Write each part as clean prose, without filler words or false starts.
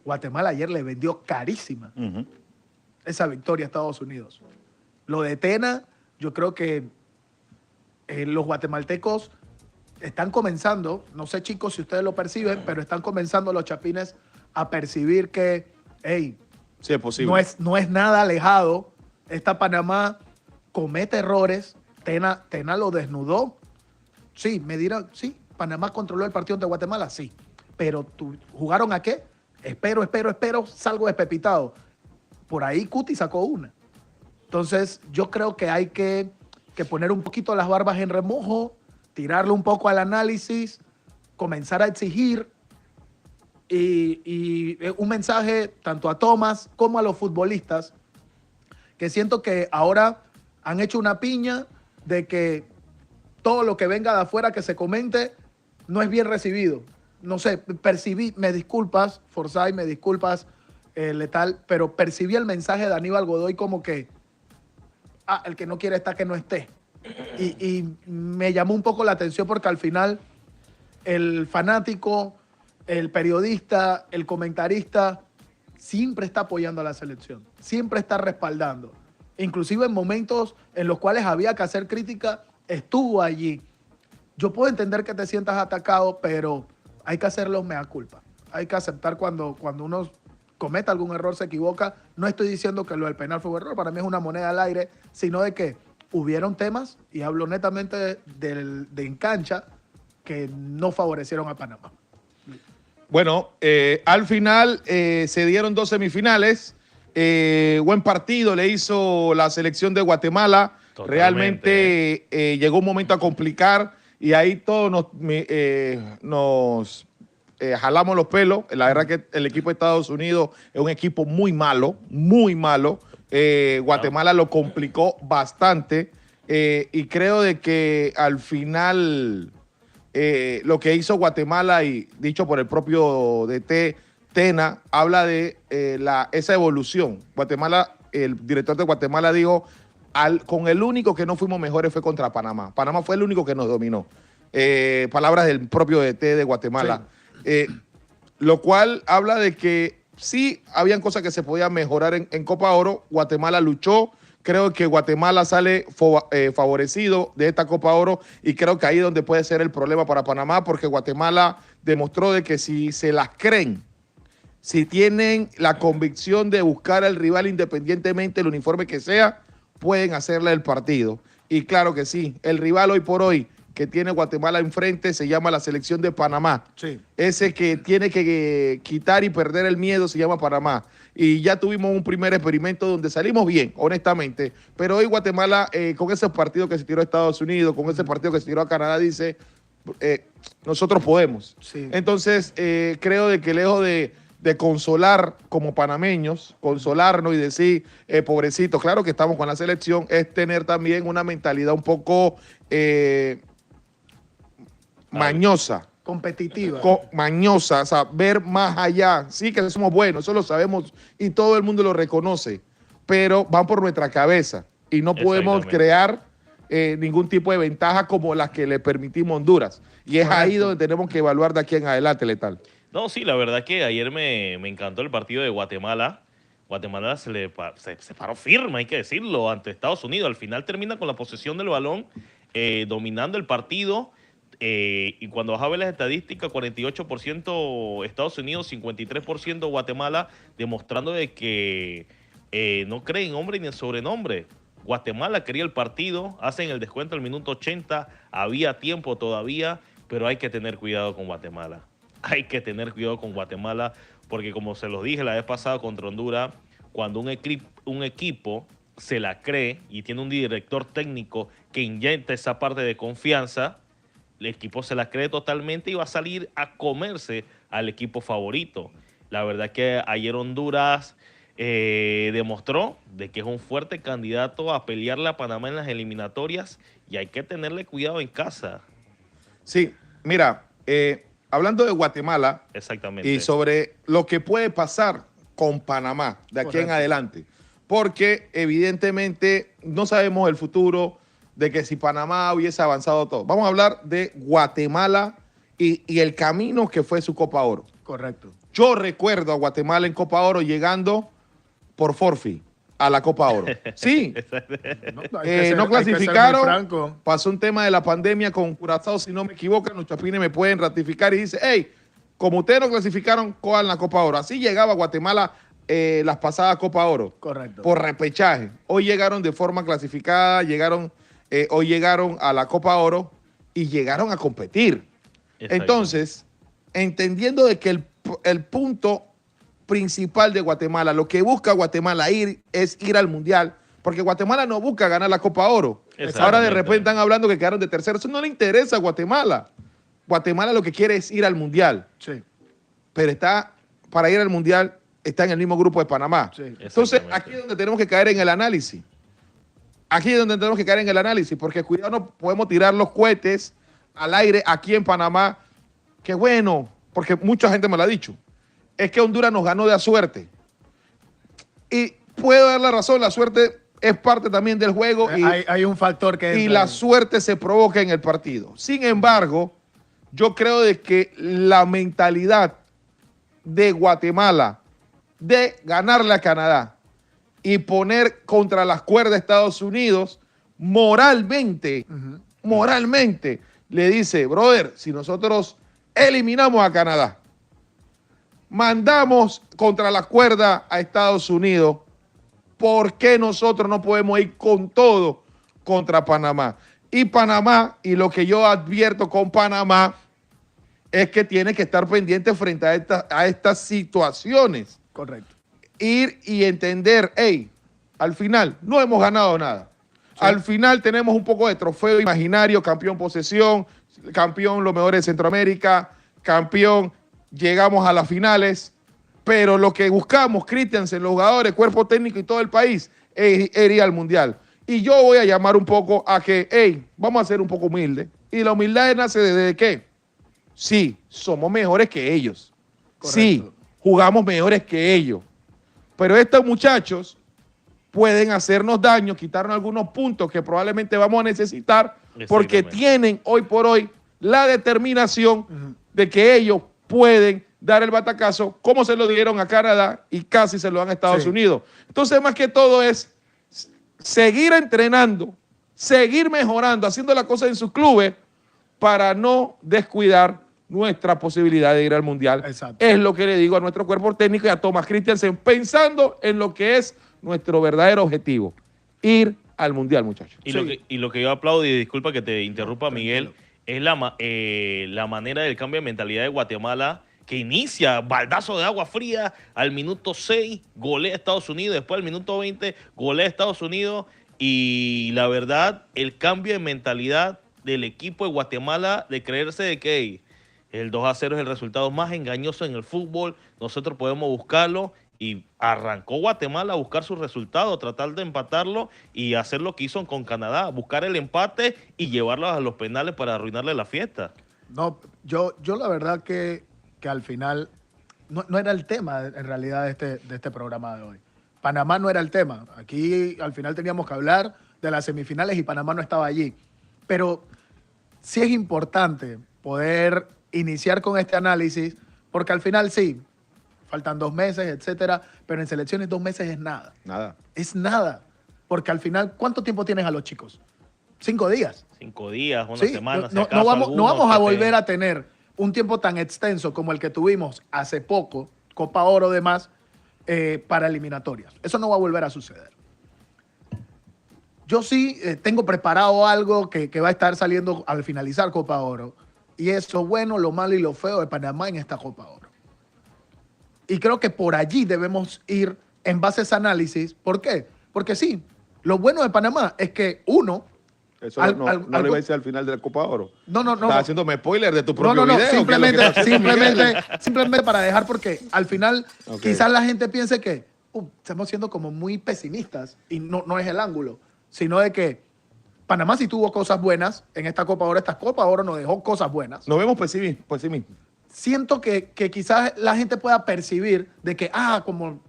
Guatemala ayer le vendió carísima esa victoria a Estados Unidos. Lo de Tena, yo creo que los guatemaltecos están comenzando, no sé chicos si ustedes lo perciben, pero están comenzando los chapines a percibir que, hey, sí, es posible. No es nada alejado. Esta Panamá comete errores. Tena lo desnudó. Sí, me dirán, sí, Panamá controló el partido de Guatemala, sí. Pero ¿jugaron a qué? Espero, salgo despepitado. Por ahí Cuti sacó una. Entonces, yo creo que hay que poner un poquito las barbas en remojo, tirarle un poco al análisis, comenzar a exigir y un mensaje tanto a Thomas como a los futbolistas, que siento que ahora han hecho una piña de que todo lo que venga de afuera que se comente no es bien recibido. No sé, percibí, me disculpas, Forsyth, me disculpas, Letal, pero percibí el mensaje de Aníbal Godoy como que, el que no quiere estar, que no esté. Y me llamó un poco la atención porque al final el fanático, el periodista, el comentarista, siempre está apoyando a la selección, siempre está respaldando. Inclusive en momentos en los cuales había que hacer crítica, estuvo allí. Yo puedo entender que te sientas atacado, pero hay que hacerlo mea culpa. Hay que aceptar cuando uno cometa algún error, se equivoca. No estoy diciendo que lo del penal fue un error, para mí es una moneda al aire, sino de que hubieron temas, y hablo netamente de en cancha, que no favorecieron a Panamá. Bueno, al final se dieron 2 semifinales. Buen partido le hizo la selección de Guatemala. Totalmente. Realmente llegó un momento a complicar y ahí todos nos jalamos los pelos. La verdad que el equipo de Estados Unidos es un equipo muy malo, muy malo. Guatemala lo complicó bastante y creo de que al final lo que hizo Guatemala, y dicho por el propio DT Tena, habla de esa evolución. Guatemala, el director de Guatemala dijo, con el único que no fuimos mejores fue contra Panamá. Panamá fue el único que nos dominó. Palabras del propio DT de Guatemala. Sí. Lo cual habla de que sí, habían cosas que se podían mejorar en Copa Oro. Guatemala luchó. Creo que Guatemala sale favorecido de esta Copa Oro y creo que ahí es donde puede ser el problema para Panamá, porque Guatemala demostró de que si se las creen, si tienen la convicción de buscar al rival independientemente del uniforme que sea, pueden hacerle el partido. Y claro que sí, el rival hoy por hoy que tiene Guatemala enfrente se llama la selección de Panamá. Sí. Ese que tiene que quitar y perder el miedo se llama Panamá. Y ya tuvimos un primer experimento donde salimos bien, honestamente. Pero hoy Guatemala, con ese partido que se tiró a Estados Unidos, con ese partido que se tiró a Canadá, dice, nosotros podemos. Sí. Entonces, creo de que lejos de consolar como panameños, consolarnos y decir, pobrecito, claro que estamos con la selección, es tener también una mentalidad un poco mañosa. Competitiva. Mañosa, o sea, ver más allá. Sí que somos buenos, eso lo sabemos y todo el mundo lo reconoce, pero van por nuestra cabeza y no podemos crear ningún tipo de ventaja como las que le permitimos a Honduras. Y es ahí donde tenemos que evaluar de aquí en adelante, Letal. No, sí, la verdad que ayer me encantó el partido de Guatemala. Guatemala se paró firme, hay que decirlo, ante Estados Unidos. Al final termina con la posesión del balón, dominando el partido. Y cuando vas a ver las estadísticas, 48% Estados Unidos, 53% Guatemala, demostrando de que no creen hombre ni en sobrenombre. Guatemala quería el partido, hacen el descuento al minuto 80, había tiempo todavía, pero hay que tener cuidado con Guatemala. Hay que tener cuidado con Guatemala, porque como se los dije la vez pasada contra Honduras, cuando un equipo se la cree y tiene un director técnico que inyecta esa parte de confianza, el equipo se la cree totalmente y va a salir a comerse al equipo favorito. La verdad que ayer Honduras demostró de que es un fuerte candidato a pelearle a Panamá en las eliminatorias y hay que tenerle cuidado en casa. Sí, mira, hablando de Guatemala y sobre lo que puede pasar con Panamá de aquí en adelante, porque evidentemente no sabemos el futuro de que si Panamá hubiese avanzado todo. Vamos a hablar de Guatemala y el camino que fue su Copa Oro. Correcto. Yo recuerdo a Guatemala en Copa Oro llegando por forfeit a la Copa Oro. Sí, no clasificaron. Pasó un tema de la pandemia con Curazao, si no me equivoco, los chapines me pueden ratificar y dice, hey, como ustedes no clasificaron, cojan la Copa Oro. Así llegaba Guatemala las pasadas Copa Oro. Correcto. Por repechaje. Hoy llegaron de forma clasificada, hoy llegaron a la Copa Oro y llegaron a competir. Entonces, entendiendo de que el punto principal de Guatemala, lo que busca Guatemala es ir al Mundial, porque Guatemala no busca ganar la Copa Oro. Ahora de repente están hablando que quedaron de tercero. Eso no le interesa a Guatemala. Guatemala lo que quiere es ir al Mundial. Sí. Pero para ir al Mundial está en el mismo grupo de Panamá. Sí. Entonces, aquí es donde tenemos que caer en el análisis. Aquí es donde tenemos que caer en el análisis, porque cuidado, no podemos tirar los cohetes al aire aquí en Panamá. Qué bueno, porque mucha gente me lo ha dicho. Es que Honduras nos ganó de a suerte. Y puedo dar la razón, la suerte es parte también del juego. Hay un factor que... Y la suerte se provoca en el partido. Sin embargo, yo creo de que la mentalidad de Guatemala de ganarle a Canadá y poner contra las cuerdas a Estados Unidos, moralmente, moralmente, le dice, brother, si nosotros eliminamos a Canadá, mandamos contra la cuerda a Estados Unidos, ¿por qué nosotros no podemos ir con todo contra Panamá? Y Panamá, y lo que yo advierto con Panamá, es que tiene que estar pendiente frente a estas situaciones. Correcto. Ir y entender, hey, al final no hemos ganado nada. Sí. Al final tenemos un poco de trofeo imaginario, campeón posesión, campeón los mejores de Centroamérica, campeón, llegamos a las finales, pero lo que buscamos, Christiansen, los jugadores, cuerpo técnico y todo el país, es ir al Mundial. Y yo voy a llamar un poco a que, hey, vamos a ser un poco humildes. Y la humildad nace desde qué? Sí, somos mejores que ellos. Correcto. Sí, jugamos mejores que ellos. Pero estos muchachos pueden hacernos daño, quitarnos algunos puntos que probablemente vamos a necesitar porque tienen hoy por hoy la determinación de que ellos pueden dar el batacazo como se lo dieron a Canadá y casi se lo dan a Estados Unidos. Entonces, más que todo es seguir entrenando, seguir mejorando, haciendo las cosas en sus clubes para no descuidar nuestra posibilidad de ir al Mundial. Exacto. Es lo que le digo a nuestro cuerpo técnico y a Thomas Christiansen, pensando en lo que es nuestro verdadero objetivo, ir al Mundial, muchachos. Y lo que yo aplaudo, y disculpa que te interrumpa, Miguel, es la manera del cambio de mentalidad de Guatemala, que inicia baldazo de agua fría al minuto 6, golea a Estados Unidos, después al minuto 20, golea a Estados Unidos, y la verdad, el cambio de mentalidad del equipo de Guatemala de creerse de que el 2-0 es el resultado más engañoso en el fútbol, nosotros podemos buscarlo, y arrancó Guatemala a buscar su resultado, tratar de empatarlo y hacer lo que hizo con Canadá, buscar el empate y llevarlos a los penales para arruinarle la fiesta. No, yo la verdad que al final no era el tema en realidad de este programa de hoy. Panamá no era el tema. Aquí al final teníamos que hablar de las semifinales y Panamá no estaba allí. Pero sí es importante poder iniciar con este análisis, porque al final sí, faltan 2 meses, etcétera, pero en selecciones 2 meses es nada. Nada. Es nada. Porque al final, ¿cuánto tiempo tienes a los chicos? 5 días. 5 días, una semana. No vamos a volver a tener un tiempo tan extenso como el que tuvimos hace poco, Copa Oro demás, para eliminatorias. Eso no va a volver a suceder. Yo sí tengo preparado algo que va a estar saliendo al finalizar Copa Oro. Y es lo bueno, lo malo y lo feo de Panamá en esta Copa Oro. Y creo que por allí debemos ir en base a ese análisis. ¿Por qué? Porque sí, lo bueno de Panamá es que uno... Eso no le iba a decir al final de la Copa Oro. No. Estás haciéndome spoiler de tu propio video. Simplemente para dejar, porque al final quizás la gente piense que estamos siendo como muy pesimistas y no es el ángulo, sino de que Panamá sí tuvo cosas buenas en esta Copa Oro. Esta Copa Oro nos dejó cosas buenas. Nos vemos pesimistas. Siento que quizás la gente pueda percibir de que, como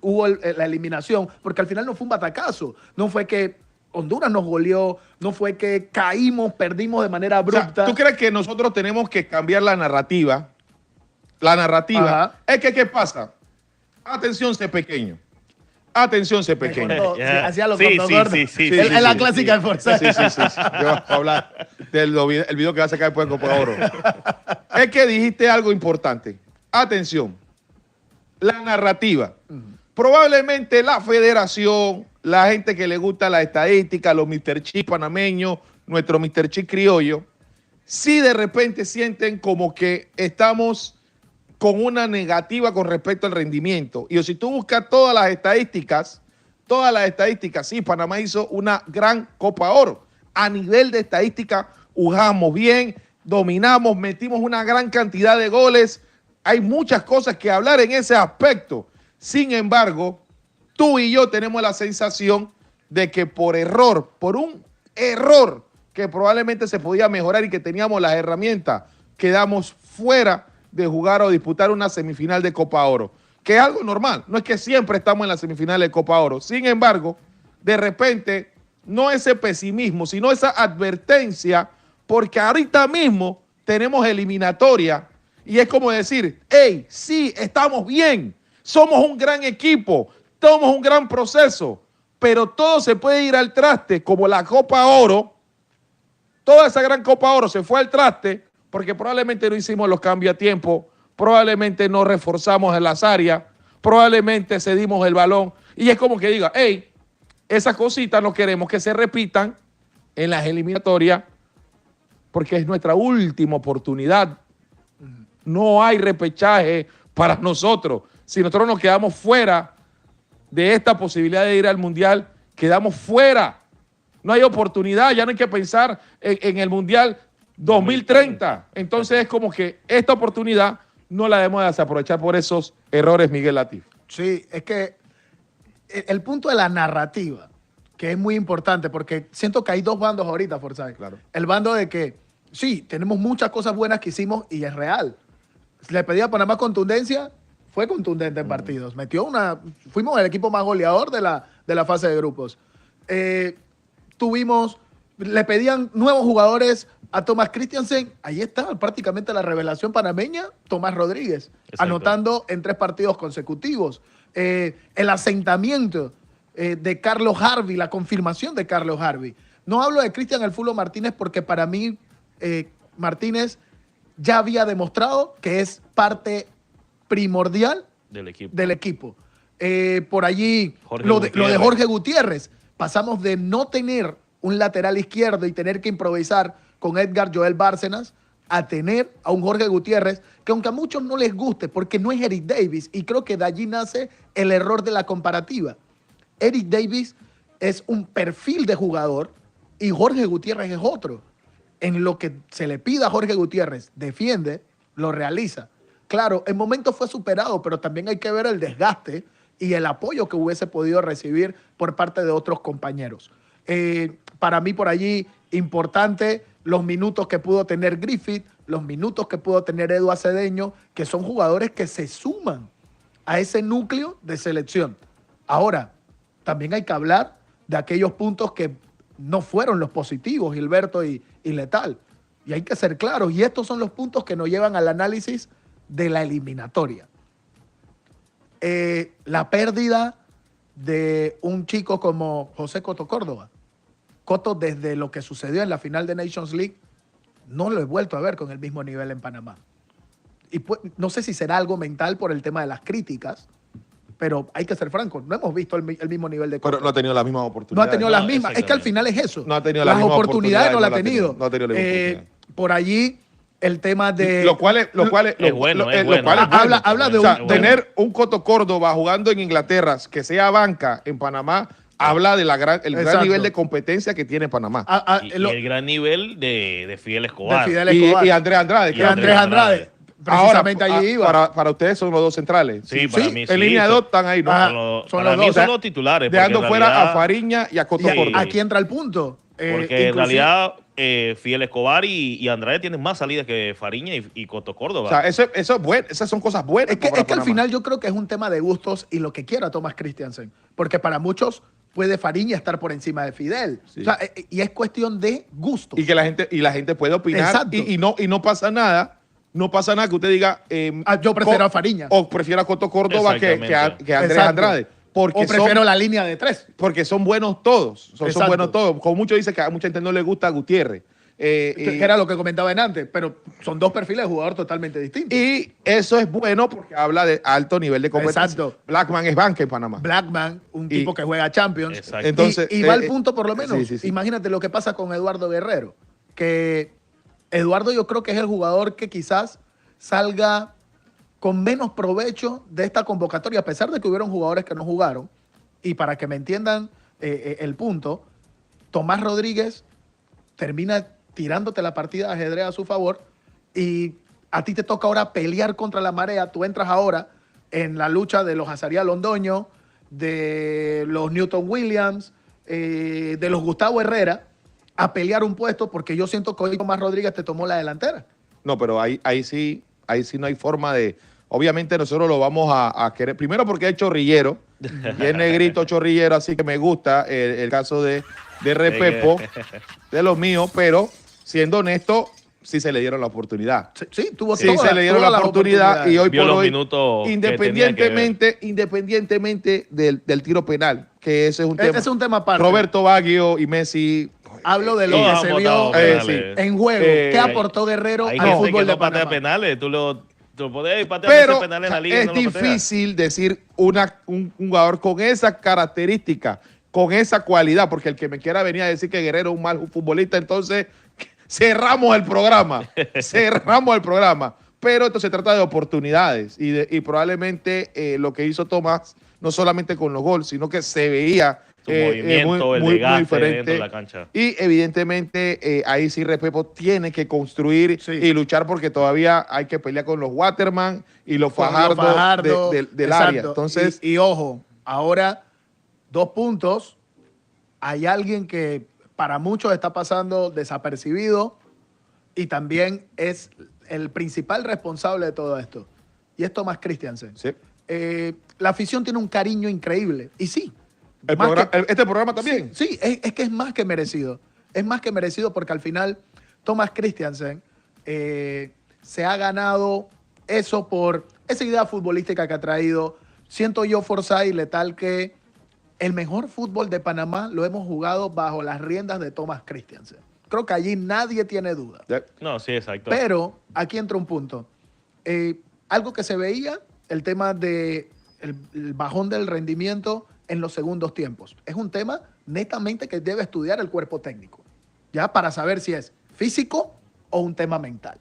hubo la eliminación, porque al final no fue un batacazo, no fue que Honduras nos goleó, no fue que caímos, perdimos de manera abrupta. O sea, ¿tú crees que nosotros tenemos que cambiar la narrativa la narrativa. Ajá. Es que, ¿qué pasa? Atención, sé pequeño. Atención, sé pequeño. Sí, hacía los Sí, contos sí, gordos. sí, sí, Es sí, la sí, clásica de Forsyth. Sí. Yo voy a hablar del el video que va a sacar después de Copa de Oro. Es que dijiste algo importante. Atención. La narrativa. Probablemente la federación, la gente que le gusta la estadística, los Mr. Chip panameños, nuestro Mr. Chip criollo, sí de repente sienten como que estamos con una negativa con respecto al rendimiento. Y si tú buscas todas las estadísticas, sí, Panamá hizo una gran Copa Oro. A nivel de estadística, jugamos bien, dominamos, metimos una gran cantidad de goles. Hay muchas cosas que hablar en ese aspecto. Sin embargo, tú y yo tenemos la sensación de que por un error que probablemente se podía mejorar y que teníamos las herramientas, quedamos fuera de jugar o disputar una semifinal de Copa Oro, que es algo normal. No es que siempre estamos en la semifinal de Copa Oro. Sin embargo, de repente, no ese pesimismo, sino esa advertencia, porque ahorita mismo tenemos eliminatoria y es como decir, hey, sí, estamos bien, somos un gran equipo, somos un gran proceso, pero todo se puede ir al traste, como la Copa Oro. Toda esa gran Copa Oro se fue al traste porque probablemente no hicimos los cambios a tiempo, probablemente no reforzamos en las áreas, probablemente cedimos el balón. Y es como que diga, hey, esas cositas no queremos que se repitan en las eliminatorias porque es nuestra última oportunidad. No hay repechaje para nosotros. Si nosotros nos quedamos fuera de esta posibilidad de ir al Mundial, quedamos fuera. No hay oportunidad, ya no hay que pensar en el Mundial 2030. Entonces es como que esta oportunidad no la debemos desaprovechar por esos errores, Miguel Latif. Sí, es que el punto de la narrativa, que es muy importante, porque siento que hay dos bandos ahorita, Forsyth. Claro. El bando de que, sí, tenemos muchas cosas buenas que hicimos y es real. Le pedí a Panamá contundencia, fue contundente en partidos. Fuimos el equipo más goleador de la fase de grupos. Le pedían nuevos jugadores a Thomas Christiansen. Ahí está prácticamente la revelación panameña, Tomás Rodríguez, Exacto. anotando en 3 partidos consecutivos. El asentamiento de Carlos Harvey, la confirmación de Carlos Harvey. No hablo de Cristian El Fulo Martínez porque para mí Martínez ya había demostrado que es parte primordial del equipo. Por allí, lo de Jorge Gutiérrez. Pasamos de no tener un lateral izquierdo y tener que improvisar con Edgar Joel Bárcenas a tener a un Jorge Gutiérrez que aunque a muchos no les guste porque no es Eric Davis, y creo que de allí nace el error de la comparativa. Eric Davis es un perfil de jugador y Jorge Gutiérrez es otro. En lo que se le pida a Jorge Gutiérrez, defiende, lo realiza. Claro, en momentos fue superado, pero también hay que ver el desgaste y el apoyo que hubiese podido recibir por parte de otros compañeros. Para mí por allí, importante los minutos que pudo tener Griffith, los minutos que pudo tener Edu Acedeño, que son jugadores que se suman a ese núcleo de selección. Ahora, también hay que hablar de aquellos puntos que no fueron los positivos, Gilberto y Letal. Y hay que ser claros. Y estos son los puntos que nos llevan al análisis de la eliminatoria. La pérdida de un chico como José Coto Córdoba. Coto, desde lo que sucedió en la final de Nations League, no lo he vuelto a ver con el mismo nivel en Panamá. Y pues, no sé si será algo mental por el tema de las críticas, pero hay que ser franco, no hemos visto el mismo nivel de Coto. Pero no ha tenido la misma No oportunidad. ha tenido las mismas. Es que al final es eso. No ha tenido las mismas oportunidades, no la ha oportunidades, tenido. no ha tenido la misma oportunidad. Por allí, el tema de... Lo cual es bueno. Habla de o sea, un... tener un Coto Córdoba jugando en Inglaterra, que sea banca en Panamá, habla del gran Exacto. nivel de competencia que tiene Panamá. Y el gran nivel de Fidel Escobar. De Fidel Escobar. Y Andrés Andrade. Y Andrés Andrade. Precisamente Ahora, allí iba. para ustedes son los dos centrales. Sí, para Sí, mí En línea de dos están ahí, ¿no? Son Para los mí dos. son los titulares. Dejando porque en fuera realidad- a Fariña y a Coto Y Córdoba. aquí entra el punto. Porque en Inclusive- realidad Fidel Escobar y Andrade tienen más salidas que Fariña y Coto Córdoba. O sea, eso es bueno, esas son cosas buenas. Es que para al Panamá. final yo creo que es un tema de gustos y lo que quiera Thomas Christiansen. Porque para muchos puede Fariña estar por encima de Fidel. Sí. O sea, y es cuestión de gustos. Y que la gente puede opinar Exacto. y no pasa nada no pasa nada que usted diga... yo prefiero a Fariñas. O prefiero a Coto Córdoba que a Andrés Exacto. Andrade. Porque o prefiero la línea de 3. Porque son buenos todos. Son Exacto. buenos todos. Como muchos dicen que a mucha gente no le gusta a Gutiérrez. Que era lo que comentaba en antes, pero son dos perfiles de jugador totalmente distintos. Y eso es bueno porque habla de alto nivel de competencia. Exacto. Blackman es banca en Panamá. Blackman, un tipo que juega Champions. Exacto. Entonces, y va al punto por lo menos. Sí. Imagínate lo que pasa con Eduardo Guerrero. Que Eduardo yo creo que es el jugador que quizás salga con menos provecho de esta convocatoria, a pesar de que hubieron jugadores que no jugaron. Y para que me entiendan el punto, Tomás Rodríguez termina tirándote la partida de ajedrez a su favor y a ti te toca ahora pelear contra la marea. Tú entras ahora en la lucha de los Azaría Londoño, de los Newton Williams, de los Gustavo Herrera, a pelear un puesto, porque yo siento que hoy Tomás Rodríguez te tomó la delantera. No, pero ahí sí no hay forma de... Obviamente nosotros lo vamos a querer. Primero porque es chorrillero, y es negrito chorrillero, así que me gusta el caso de Repepo, de los míos, pero siendo honesto, sí se le dieron la oportunidad. Sí, tuvo Sí, se le dieron la oportunidad y hoy por hoy, independientemente del tiro penal, que ese es un tema. Ese es un tema aparte. Roberto Baggio y Messi. Hablo de lo que se vio en juego. ¿Qué aportó Guerrero al fútbol de Panamá? Penales, tú podés patear Pero penales en la liga. es no difícil decir un jugador con esas características, con esa cualidad, porque el que me quiera venir a decir que Guerrero es un mal futbolista, entonces cerramos el programa. Pero esto se trata de oportunidades y probablemente lo que hizo Tomás, no solamente con los goles, sino que se veía su movimiento, el desgaste dentro de la cancha. Y evidentemente ahí sí Repepo tiene que construir y luchar porque todavía hay que pelear con los Waterman y los Fajardo del área. Entonces, y ojo, ahora 2 puntos. Hay alguien que para muchos está pasando desapercibido y también es el principal responsable de todo esto. Y es Thomas Christiansen. sí. La afición tiene un cariño increíble. Y sí. Este programa también. Sí, es que es más que merecido. Es más que merecido porque al final Thomas Christiansen se ha ganado eso por esa idea futbolística que ha traído. Siento yo, Forza y Letal, que el mejor fútbol de Panamá lo hemos jugado bajo las riendas de Thomas Christiansen. Creo que allí nadie tiene duda. No, sí, exacto. Pero aquí entra un punto. Algo que se veía, el tema del bajón del rendimiento en los segundos tiempos. Es un tema netamente que debe estudiar el cuerpo técnico, ya para saber si es físico o un tema mental.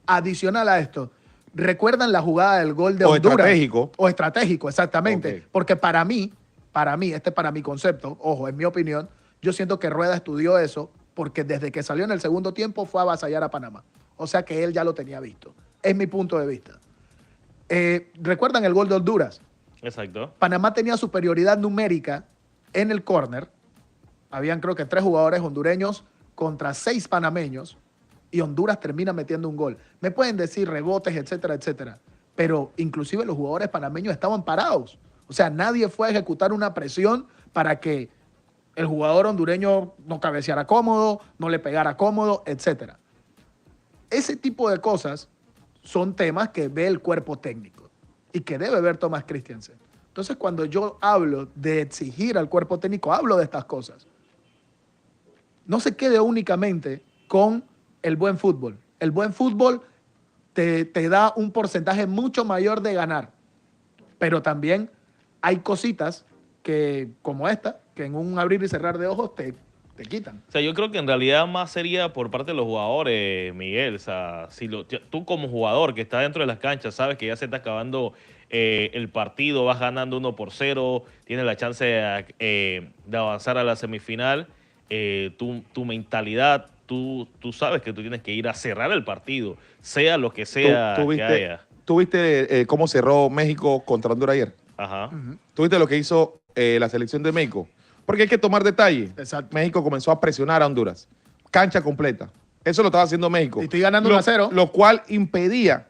Adicional a esto, ¿recuerdan la jugada del gol de Honduras? Estratégico. O estratégico, exactamente. Okay. Porque para mí, para mi concepto, ojo, en mi opinión, yo siento que Rueda estudió eso porque desde que salió en el segundo tiempo fue a avasallar a Panamá. O sea que él ya lo tenía visto. Es mi punto de vista. ¿Recuerdan el gol de Honduras? Exacto. Panamá tenía superioridad numérica en el córner. Habían creo que 3 jugadores hondureños contra 6 panameños y Honduras termina metiendo un gol. Me pueden decir rebotes, etcétera, etcétera. Pero inclusive los jugadores panameños estaban parados. O sea, nadie fue a ejecutar una presión para que el jugador hondureño no cabeceara cómodo, no le pegara cómodo, etcétera. Ese tipo de cosas son temas que ve el cuerpo técnico y que debe ver Thomas Christiansen. Entonces, cuando yo hablo de exigir al cuerpo técnico, hablo de estas cosas. No se quede únicamente con el buen fútbol. El buen fútbol te da un porcentaje mucho mayor de ganar, pero también hay cositas que, como esta, que en un abrir y cerrar de ojos te quitan. O sea, yo creo que en realidad más sería por parte de los jugadores, Miguel. O sea, si tú como jugador que está dentro de las canchas sabes que ya se está acabando el partido, vas ganando 1-0, tienes la chance de avanzar a la semifinal, tu mentalidad, tú sabes que tú tienes que ir a cerrar el partido, sea lo que sea que haya. ¿Tú viste cómo cerró México contra Honduras ayer? Ajá. ¿Tú viste lo que hizo la selección de México? Porque hay que tomar detalle. Exacto. México comenzó a presionar a Honduras. Cancha completa. Eso lo estaba haciendo México. Y estoy ganando 1-0. Lo cual impedía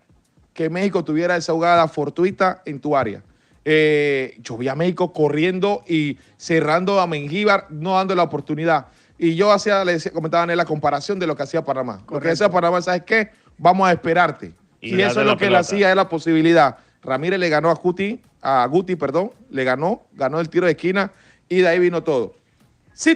que México tuviera esa jugada fortuita en tu área. Yo vi a México corriendo y cerrando a Mengíbar, no dando la oportunidad. Y yo comentaba en la comparación de lo que hacía Panamá. Correcto. Lo que hacía Panamá, ¿sabes qué? Vamos a esperarte. Y eso es lo que le hacía, es la posibilidad. Ramírez le ganó a Guti, le ganó el tiro de esquina y de ahí vino todo. Sí,